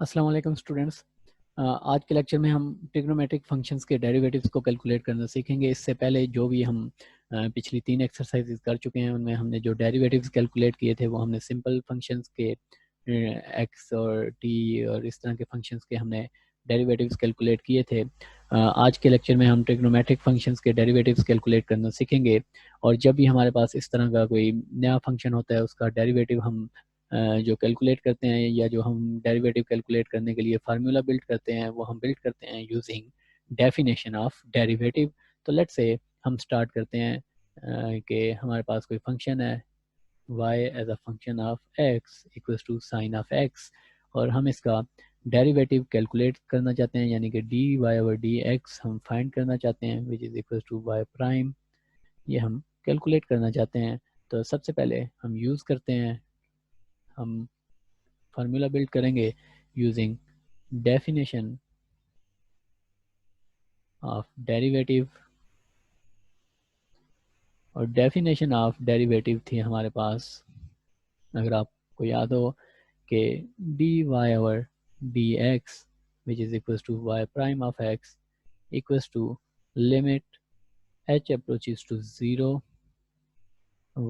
अस्सलाम वालेकुम स्टूडेंट्स। आज के लेक्चर में हम ट्रिग्नोमेट्रिक फंक्शंस के डेरिवेटिव्स को कैलकुलेट करना सीखेंगे। इससे पहले जो भी हम पिछली 3 एक्सरसाइजेज कर चुके हैं उनमें हमने जो डेरिवेटिव्स कैलकुलेट किए थे वो हमने सिंपल फंक्शंस के एक्स और टी और इस तरह के फंक्शंस के हमने डेरिवेटिव्स कैलकुलेट किए थे। आज के लेक्चर में हम ट्रिग्नोमेट्रिक फंक्शंस के डेरिवेटिव्स कैलकुलेट करना सीखेंगे और जब भी हमारे पास इस तरह का कोई नया फंक्शन होता है उसका डेरिवेटिव हम जो कैलकुलेट करते हैं या जो हम डेरिवेटिव कैलकुलेट करने के लिए फार्मूला बिल्ड करते हैं वो हम बिल्ड करते हैं यूजिंग डेफिनेशन ऑफ डेरिवेटिव। तो लेट्स से हम स्टार्ट करते हैं कि हमारे पास कोई फंक्शन है y as a function of x equals to sine of x और हम इसका डेरिवेटिव कैलकुलेट करना चाहते हैं यानी कि dy/dx हम फाइंड करना चाहते हैं which is equals to y prime. ये हम कैलकुलेट करना चाहते हैं। तो सबसे पहले हम यूज़ करते हैं, हम फार्मूला बिल्ड करेंगे यूजिंग डेफिनेशन ऑफ डेरिवेटिव और डेफिनेशन ऑफ डेरिवेटिव थी हमारे पास, अगर आपको याद हो, कि dy/dx which is equals to y prime of x equals to limit h approaches to 0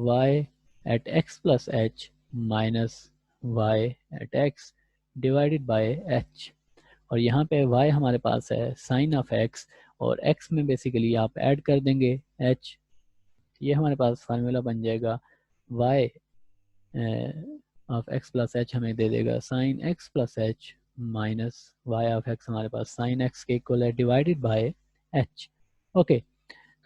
y at x plus h minus y at x divided by h। और यहाँ पे y हमारे पास है साइन ऑफ x और x में basically आप add कर देंगे h। ये हमारे पास फार्मूला बन जाएगा y of x plus h हमें दे देगा sine x plus h minus y of x हमारे पास साइन x के इक्वल है डिवाइडेड बाय h। ओके,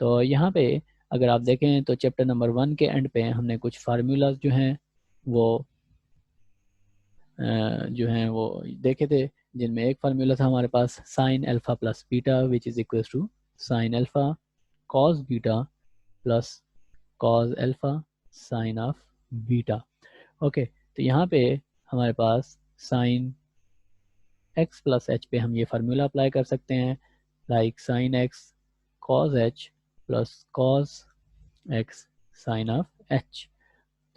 तो यहाँ पे अगर आप देखें तो चैप्टर नंबर 1 के एंड पे हमने कुछ फार्मूलाज जो हैं वो देखे थे, जिनमें एक फार्मूला था हमारे पास sine alpha plus beta which is equal to sine alpha cos beta plus cos alpha sine of beta. Okay, तो यहाँ पे हमारे पास साइन एक्स प्लस एच पे हम ये फार्मूला अप्लाई कर सकते हैं, like sine x cos h plus cos x sine of h.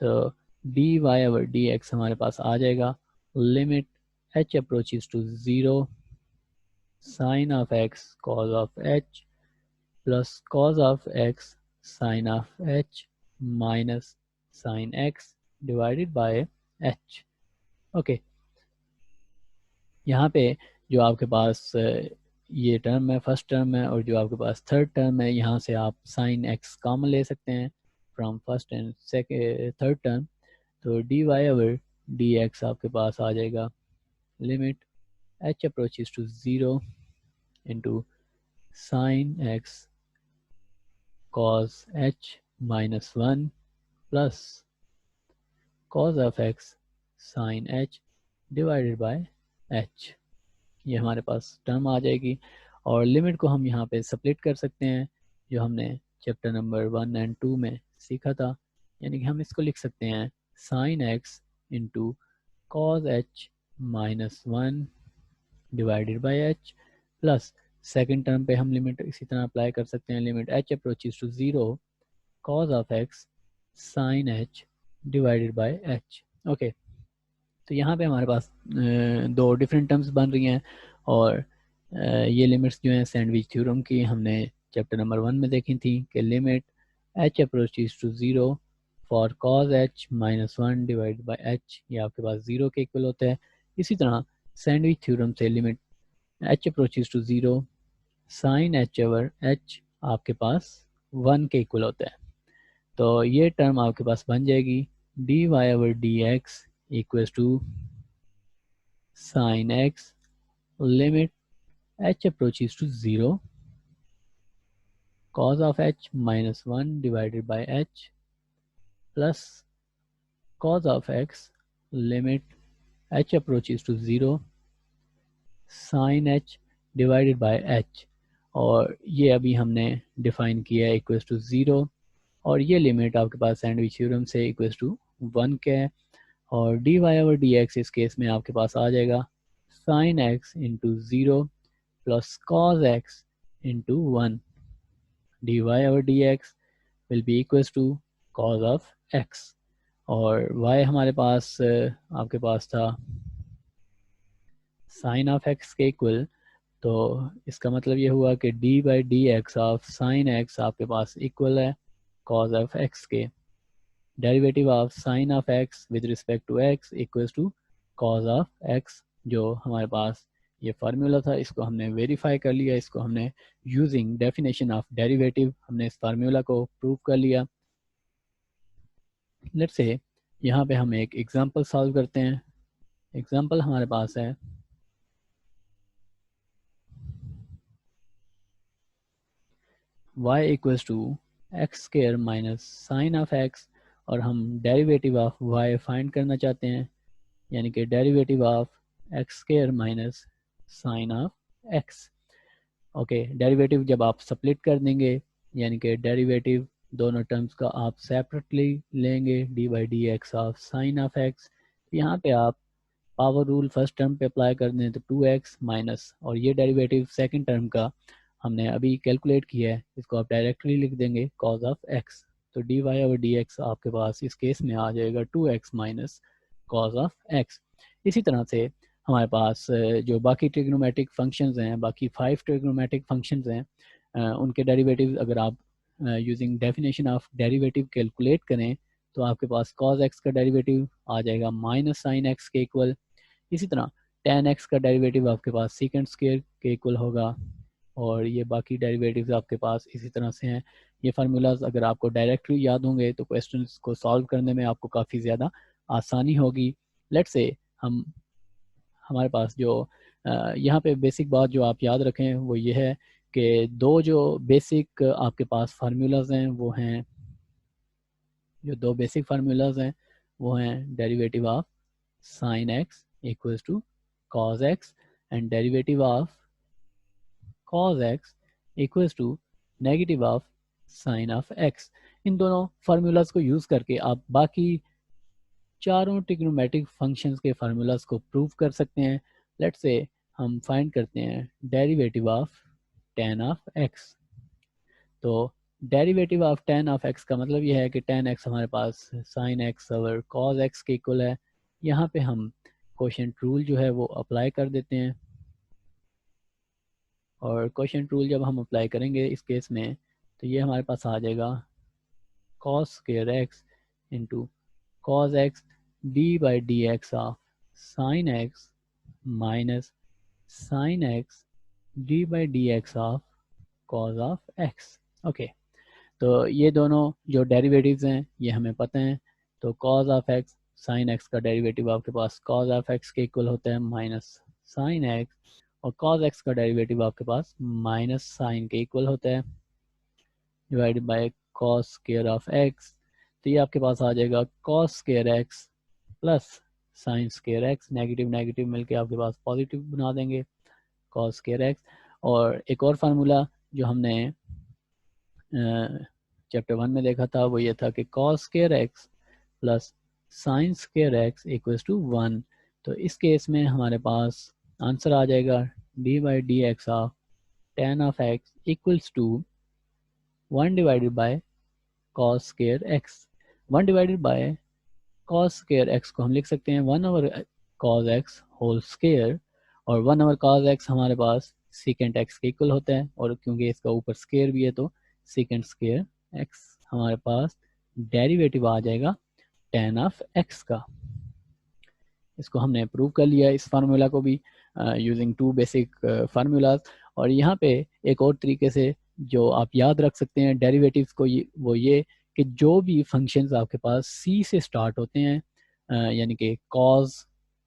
तो d y over d x हमारे पास आ जाएगा limit h approaches to 0 sine of x cos of H plus cos of x sine of H minus sine x divided by H. Okay, यहाँ पे जो आपके पास ये टर्म है फर्स्ट टर्म है और जो आपके पास थर्ड टर्म है, यहाँ से आप साइन एक्स कॉमन ले सकते हैं from first and third term. तो d y over d x आपके पास आ जाएगा limit h approaches to 0 into sine x cos h minus 1 plus cos of x sine h divided by h. ये हमारे पास टर्म आ जाएगी और लिमिट को हम यहाँ पे स्प्लिट कर सकते हैं जो हमने चैप्टर नंबर 1 एंड 2 में सीखा था, यानी कि हम इसको लिख सकते हैं sine x into cos h minus 1 divided by h plus second term पे हम लिमिट इसी तरह अप्लाई कर सकते हैं, limit h approaches to 0 cos of x sine h divided by h. Okay, तो यहाँ पे हमारे पास दो डिफरेंट टर्म्स बन रही हैं और ये लिमिट्स जो हैं सैंडविच थ्योरम की हमने चैप्टर नंबर 1 में देखी थी कि limit h approaches to 0 for cos h minus 1 divide by h, ये आपके पास 0 के इक्वल होता है। इसी तरह सैंडविच थ्योरम से limit h approaches to 0 sine h over h आपके पास 1 के इक्वल होता है। तो ये टर्म आपके पास बन जाएगी d y over d x equals to sine x limit h approaches to 0 cos of h minus 1 divided by h plus cos of x limit h approaches to 0 sin h divided by h। और ये अभी हमने define किया है equals to 0 और ये limit आपके पास सैंडविच थ्योरम से इक्वल्स टू 1 के है और d y over d x इस केस में आपके पास आ जाएगा sine x into 0 plus cos x into 1 dy over dx will be equals to cos of x और y हमारे पास आपके पास था साइन ऑफ एक्स के इक्वल, तो इसका मतलब ये हुआ कि d by d x of sine x आपके पास इक्वल है कॉज ऑफ एक्स के। Derivative of sine of x with respect to x equals to cos of x. जो हमारे पास ये फार्मूला था इसको हमने वेरीफाई कर लिया, इसको हमने यूजिंग डेफिनेशन ऑफ डेरिवेटिव हमने इस फार्मूला को प्रूव कर लिया। लेट्स से यहाँ पे हम एक एग्जांपल सॉल्व करते हैं। एग्जांपल हमारे पास है y equals to x square minus sine of x, और हम डेरिवेटिव ऑफ y फाइंड करना चाहते हैं, यानी कि derivative of x square minus sine of x. Okay, derivative जब आप स्प्लिट कर देंगे, यानी कि डेरिवेटिव दोनों टर्म्स का आप सेपरेटली लेंगे, D by d x of sine of x. यहाँ पे आप पावर रूल फर्स्ट टर्म पे अप्लाई कर दें तो 2x माइनस, और ये डेरिवेटिव सेकंड टर्म का हमने अभी कैलकुलेट किया है, इसको आप डायरेक्टली लिख देंगे cos ऑफ x। तो dy ओवर dx आपके पास इस केस में आ जाएगा 2x minus cos of x। इसी तरह से हमारे पास जो बाकी ट्रिग्नोमेट्रिक फंक्शंस हैं, बाकी 5 ट्रिग्नोमेट्रिक फंक्शंस हैं, उनके डेरिवेटिव अगर आप using definition of derivative calculate करें तो आपके पास cos x का डेरिवेटिव आ जाएगा माइनस साइन x के इक्वल। इसी तरह tan x का डेरिवेटिव आपके पास सेकंड स्क्वायर के इक्वल होगा, और ये बाकी डेरिवेटिव्स आपके पास इसी तरह से हैं। ये फार्मूलाज अगर आपको डायरेक्टली याद होंगे तो क्वेश्चंस को सॉल्व करने में आपको काफ़ी ज़्यादा आसानी होगी। लेट्स से हम हमारे पास जो यहाँ पे बेसिक बात जो आप याद रखें वो ये है कि दो जो बेसिक आपके पास फार्मूलाज हैं वो हैं, जो दो बेसिक फार्मूलाज हैं वो हैं derivative of sine x equals to cos x, and derivative of cos x equals to negative of sine of x। इन दोनों फार्मूलाज को यूज़ करके आप बाकी चारों ट्रिग्नोमेट्रिक फंक्शंस के फार्मूलाज को प्रूव कर सकते हैं। लेट्स से हम फाइंड करते हैं derivative of tan of x। तो derivative of tan of x का मतलब यह है कि tan x हमारे पास sin x और cos x के इक्वल है। यहाँ पे हम क्वोशिएंट रूल जो है वो अप्लाई कर देते हैं, और क्वोशिएंट रूल जब हम अप्लाई करेंगे इस केस में तो ये हमारे पास आ जाएगा cos square x into cos x d by d x of sine x minus sine x d by d x of cause of x. Okay, तो ये दोनों जो डेरिवेटिव्स हैं ये हमें पता हैं। तो cos of x sine x का डेरिवेटिव आपके पास cos ऑफ एक्स के इक्वल होता है माइनस साइन एक्स, और cos x का डेरिवेटिव आपके पास माइनस साइन के इक्वल होता है divided by cos square of x। तो ये आपके पास आ जाएगा cos square x plus sine square x, negative negative मिलके आपके पास पॉजिटिव बना देंगे cos स्क्वायर x। और एक और फार्मूला जो हमने चैप्टर 1 में देखा था वो ये था कि cos square x plus sine square x equals to 1। तो इस केस में हमारे पास आंसर आ जाएगा d by d x of tan of x equals to 1 divided by cos square x। 1 divided by cos square x को हम लिख सकते हैं 1 over cos x whole square, और 1 ओवर cos x हमारे पास सेकेंड x के इक्वल होता है, और क्योंकि इसका ऊपर स्क्वायर भी है तो सेकेंड स्क्वायर x हमारे पास डेरिवेटिव आ जाएगा tan ऑफ x का। इसको हमने प्रूव कर लिया इस फार्मूला को भी यूजिंग टू बेसिक फार्मूलाज। और यहाँ पे एक और तरीके से जो आप याद रख सकते हैं डेरिवेटिव्स को, वो ये कि जो भी फंक्शंस आपके पास c से स्टार्ट होते हैं, यानी कि cos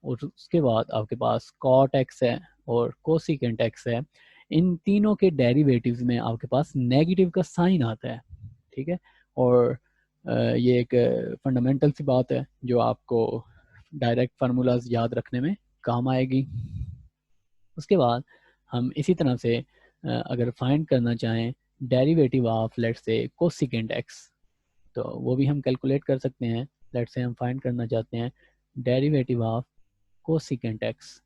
और उसके बाद आपके पास cot x है और कोसिकेंट x है, इन तीनों के डेरिवेटिव्स में आपके पास नेगेटिव का साइन आता है। ठीक है, और ये एक फंडामेंटल सी बात है जो आपको डायरेक्ट फार्मूलाज याद रखने में काम आएगी। उसके बाद हम इसी तरह से अगर फाइंड करना चाहें derivative of let's say cosecant x, तो वो भी हम कैलकुलेट कर सकते हैं। लेट्स से हम फाइंड करना चाहते हैं डेरिवेटिव ऑफ कोसिकेंट एक्स,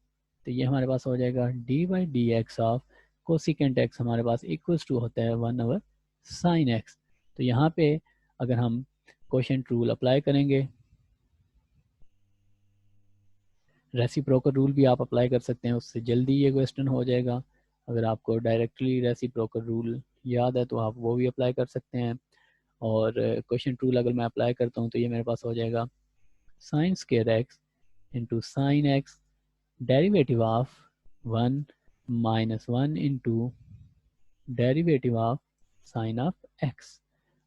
तो ये हमारे पास हो जाएगा d by d x of cosecant x हमारे पास इक्वल्स टू होता है 1 ओवर साइन एक्स। तो यहाँ पे अगर हम क्वोशिएंट रूल अप्लाई करेंगे रेसिप्रोकल रूल भी आप अप्लाई कर सकते हैं, उससे जल्दी ये क्वेश्चन हो जाएगा। अगर आपको डायरेक्टली रेसिप्रोकल रूल याद है तो आप वो भी अप्लाई कर सकते हैं। और क्वेश्चन रूल अगर मैं अप्लाई करता हूँ तो ये मेरे पास हो जाएगा sine square x into sine x derivative of 1 minus 1 into derivative of sine of x.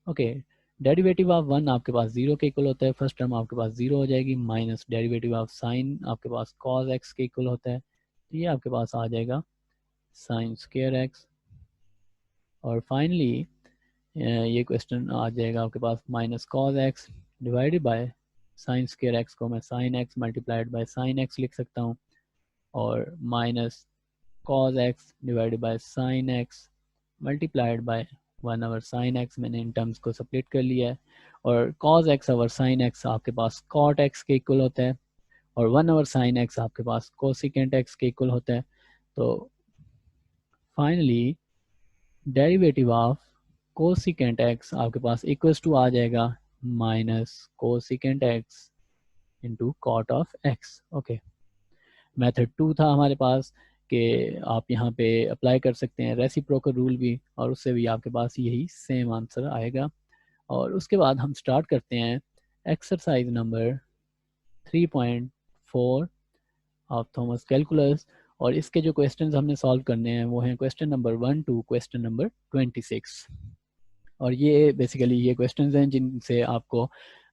Okay, derivative of 1 आपके पास 0 के इक्वल होता है, फर्स्ट टर्म आपके पास 0 हो जाएगी, माइनस डेरिवेटिव ऑफ साइन आपके पास कॉस एक्स के इक्वल होता है, तो ये आपके पास आ जाएगा साइन स्क्वायर एक्स। और फाइनली ये क्वेश्चन आ जाएगा आपके पास minus cos x divided by sine square x को मैं sine x multiplied by sine x लिख सकता हूँ, और minus cos x divided by sine x multiplied by 1 over sine x. मैंने इन टर्म्स को सेपरेट कर लिया है, और cos x over sine x आपके पास कॉट एक्स के इक्वल होता है, और 1 ओवर साइन एक्स आपके पास कोसिकेंट एक्स के इक्वल होता है। तो finally derivative of cosecant x आपके पास इक्वल्स टू आ जाएगा minus cosecant x into cot of x. Okay, method 2 था हमारे पास कि आप यहाँ पे अप्लाई कर सकते हैं रेसिप्रोकल रूल भी, और उससे भी आपके पास यही सेम आंसर आएगा। और उसके बाद हम स्टार्ट करते हैं exercise number 3.4 of Thomas calculus. और इसके जो क्वेश्चंस हमने सॉल्व करने हैं वो हैं question number 1 to question number 26। और ये बेसिकली ये क्वेश्चंस हैं जिनसे आपको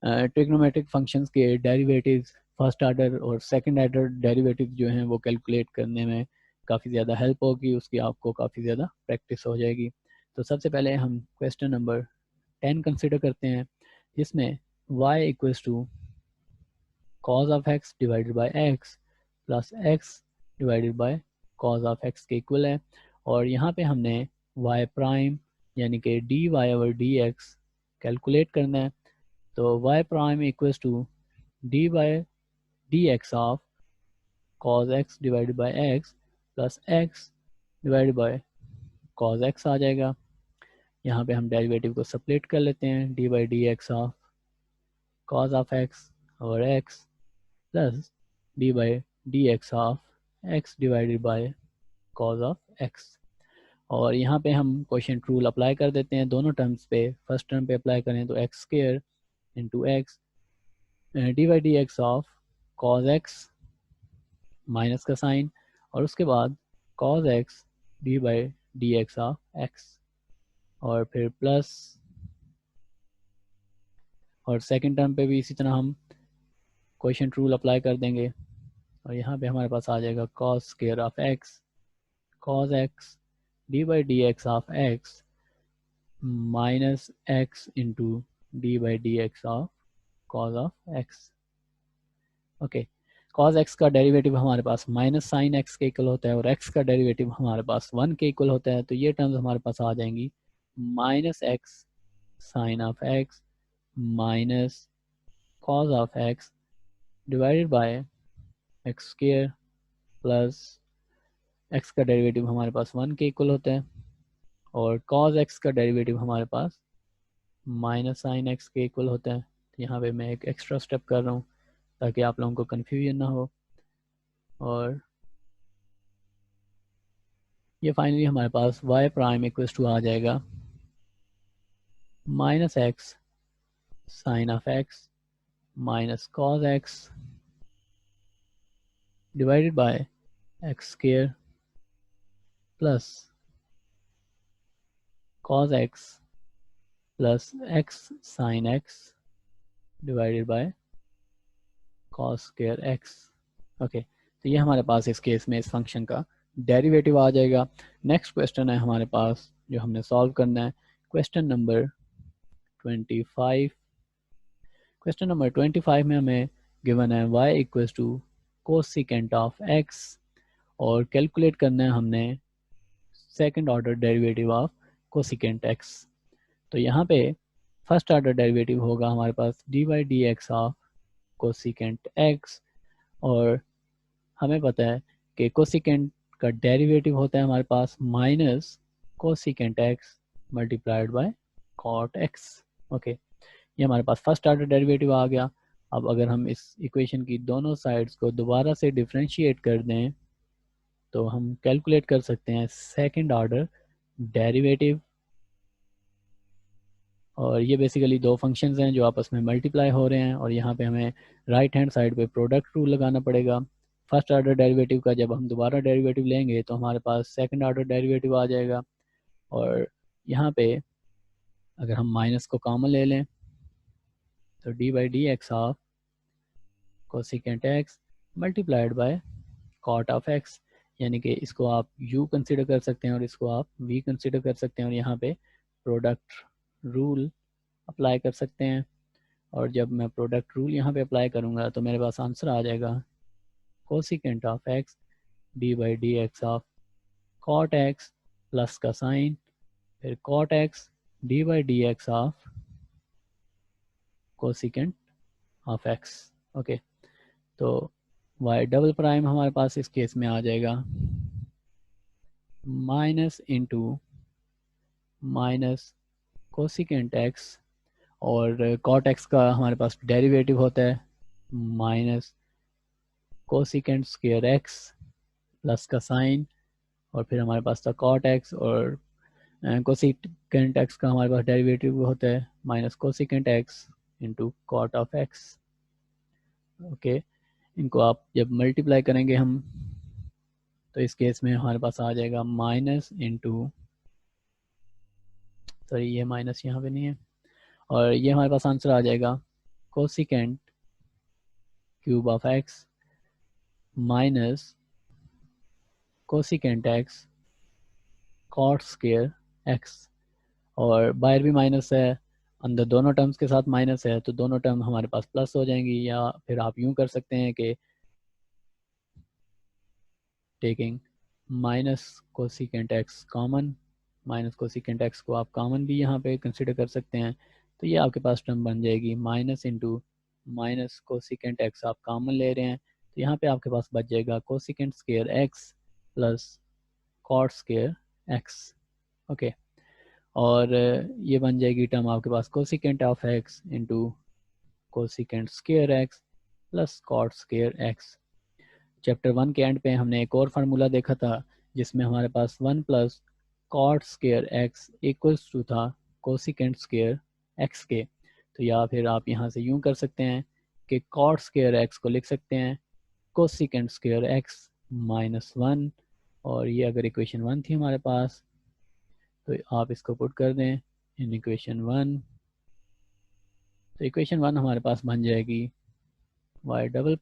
ट्रिग्नोमेट्रिक फंक्शंस के डेरिवेटिव्स फर्स्ट आर्डर और सेकंड आर्डर डेरिवेटिव्स जो हैं वो कैलकुलेट करने में काफ़ी ज़्यादा हेल्प होगी, उसकी आपको काफ़ी ज़्यादा प्रैक्टिस हो जाएगी। तो सबसे पहले हम क्वेश्चन नंबर 10 कंसिडर करते हैं, जिसमें y equals to cos of x divided by x plus x divided by cos of x के इक्वल है। और यहाँ पे हमने y प्राइम यानी कि dy ओवर dx कैलकुलेट करना है। तो y prime equals to dy dx of cos x divided by x plus x divided by cos x आ जाएगा। यहाँ पे हम डेरिवेटिव को सेपरेट कर लेते हैं, dy by d x of cos of x और x plus dy by d x of x divided by cos of x। और यहाँ पे हम क्वेश्चन रूल अप्लाई कर देते हैं दोनों टर्म्स पे। फर्स्ट टर्म पे अप्लाई करें तो x square into x d by d x of cos x minus का साइन, और उसके बाद cos x d by d x of x, और फिर प्लस, और सेकंड टर्म पे भी इसी तरह हम क्वेश्चन रूल अप्लाई कर देंगे। और यहाँ पे हमारे पास आ जाएगा cos square of x cos x d by d x of x minus x into D by d x of cause of x. Okay, cos x का डेरिवेटिव हमारे पास माइनस साइन एक्स के इक्वल होता है, और x का derivative हमारे पास 1 के इक्वल होता है। तो ये टर्म्स हमारे पास आ जाएंगी minus x sine of x minus cos of x divided by x square plus x का डेरिवेटिव हमारे पास 1 के इक्वल होता है, और कॉज एक्स का डेरिवेटिव हमारे पास माइनस साइन एक्स के इक्वल होता है। तो यहाँ पे मैं एक एक्स्ट्रा स्टेप कर रहा हूँ ताकि आप लोगों को कन्फ्यूजन ना हो। और ये फाइनली हमारे पास y प्राइम इक्वल्स टू आ जाएगा minus x sine of x minus cos x divided by x square plus cos x plus x sine x divided by cos square x. Okay, तो ये हमारे पास इस केस में इस फंक्शन का डेरिवेटिव आ जाएगा। नेक्स्ट क्वेश्चन है हमारे पास जो हमने सॉल्व करना है, क्वेश्चन नंबर 25। क्वेश्चन नंबर 25 में हमें गिवन है y equals to cosecant of x, और कैलकुलेट करना है हमने second order derivative of cosecant x। तो यहाँ पे फर्स्ट ऑर्डर डेरिवेटिव होगा हमारे पास d by d x of cosecant x, और हमें पता है कि कोसिकेंट का डेरिवेटिव होता है हमारे पास minus cosecant x multiplied by cot x। Okay, ये हमारे पास फर्स्ट ऑर्डर डेरिवेटिव आ गया। अब अगर हम इस इक्वेशन की दोनों साइड्स को दोबारा से डिफरेंशिएट कर दें तो हम कैलकुलेट कर सकते हैं सेकंड ऑर्डर डेरिवेटिव, और ये बेसिकली दो फंक्शंस हैं जो आपस में मल्टीप्लाई हो रहे हैं, और यहाँ पे हमें राइट हैंड साइड पे प्रोडक्ट रूल लगाना पड़ेगा। फर्स्ट ऑर्डर डेरिवेटिव का जब हम दोबारा डेरिवेटिव लेंगे तो हमारे पास सेकंड ऑर्डर डेरिवेटिव आ जाएगा, और यहाँ पे अगर हम माइनस को कॉमन ले लें तो d by d x of cosecant x multiplied by cot of x, यानी कि इसको आप u कंसिडर कर सकते हैं और इसको आप v कंसिडर कर सकते हैं, और यहाँ पे प्रोडक्ट रूल अप्लाई कर सकते हैं। और जब मैं प्रोडक्ट रूल यहाँ पे अप्लाई करूँगा तो मेरे पास आंसर आ जाएगा cosecant of x d by d x of cot x plus का साइन, फिर cot x d by d x of cosecant of x. Okay, तो y डबल प्राइम हमारे पास इस केस में आ जाएगा minus into minus cosecant x, और कॉट एक्स का हमारे पास डेरिवेटिव होता है minus cosecant square x plus का साइन, और फिर हमारे पास था कॉट एक्स, और कोसिकेंट एक्स का हमारे पास डेरिवेटिव होता है minus cosecant x into cot of x. Okay, इनको आप जब मल्टीप्लाई करेंगे हम तो इस केस में हमारे पास आ जाएगा माइनस इंटू, सॉरी ये माइनस यहाँ पे नहीं है, और ये हमारे पास आंसर आ जाएगा cosecant cube of x minus cosecant x cot square x, और बाहर भी माइनस है, अंदर दोनों टर्म्स के साथ माइनस है, तो दोनों टर्म हमारे पास प्लस हो जाएंगी, या फिर आप यूं कर सकते हैं कि taking minus cosecant x common, minus cosecant x को आप कॉमन भी यहाँ पे कंसिडर कर सकते हैं, तो ये आपके पास टर्म बन जाएगी minus into minus cosecant x आप कॉमन ले रहे हैं, तो यहाँ पे आपके पास बच जाएगा cosecant square x plus cot square x. Okay, और ये बन जाएगी टर्म आपके पास cosecant of x into cosecant square x plus cot square x. Chapter 1 के एंड पे हमने एक और फार्मूला देखा था जिसमें हमारे पास 1 plus cot square x equals to था कोसिकेंट स्क्वायर एक्स के, तो या फिर आप यहाँ से यूं कर सकते हैं कि कॉट स्क्वायर एक्स को लिख सकते हैं कोसिकेंट स्क्वायर एक्स माइनस 1, और ये अगर इक्वेशन 1 थी हमारे पास तो आप इसको पुट कर दें इन इक्वेशन 1, तो इक्वेशन 1 हमारे पास बन जाएगी y double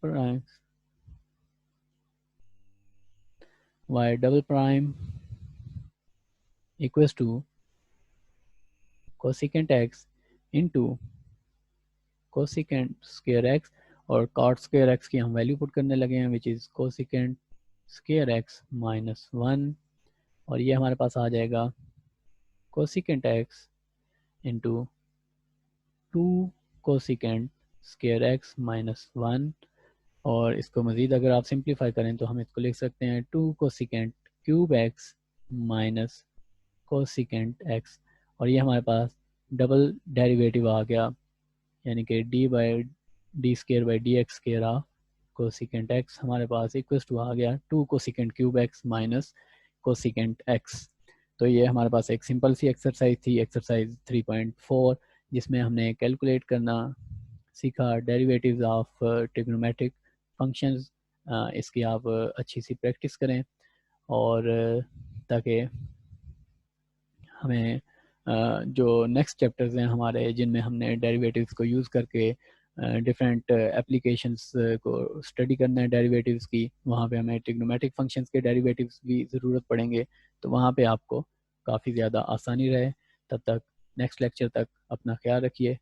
prime equals to cosecant x into cosecant square x, और कॉट स्क्वायर एक्स की हम वैल्यू पुट करने लगे हैं which is cosecant square x minus 1, और ये हमारे पास आ जाएगा cosecant x into 2 cosecant square x minus 1, और इसको मज़ीद अगर आप सिंप्लीफाई करें तो हम इसको लिख सकते हैं 2 cosecant cube x minus cosecant x, और ये हमारे पास डबल डेरिवेटिव आ गया, यानी कि d by D square by d x square of cosecant x हमारे पास इक्वल्स टू आ गया 2 cosecant cube x minus cosecant x. तो ये हमारे पास एक सिंपल सी एक्सरसाइज थी, एक्सरसाइज 3.4, जिसमें हमने कैलकुलेट करना सीखा डेरिवेटिव्स ऑफ ट्रिग्नोमेट्रिक फंक्शंस। इसकी आप अच्छी सी प्रैक्टिस करें, और ताकि हमें जो नेक्स्ट चैप्टर्स हैं हमारे जिनमें हमने डेरिवेटिव्स को यूज़ करके डिफरेंट एप्लीकेशंस को स्टडी करना है डेरिवेटिव्स की, वहाँ पे हमें ट्रिग्नोमेट्रिक फंक्शंस के डेरिवेटिव्स भी ज़रूरत पड़ेंगे, तो वहाँ पे आपको काफ़ी ज़्यादा आसानी रहे। तब तक नेक्स्ट लेक्चर तक अपना ख्याल रखिए।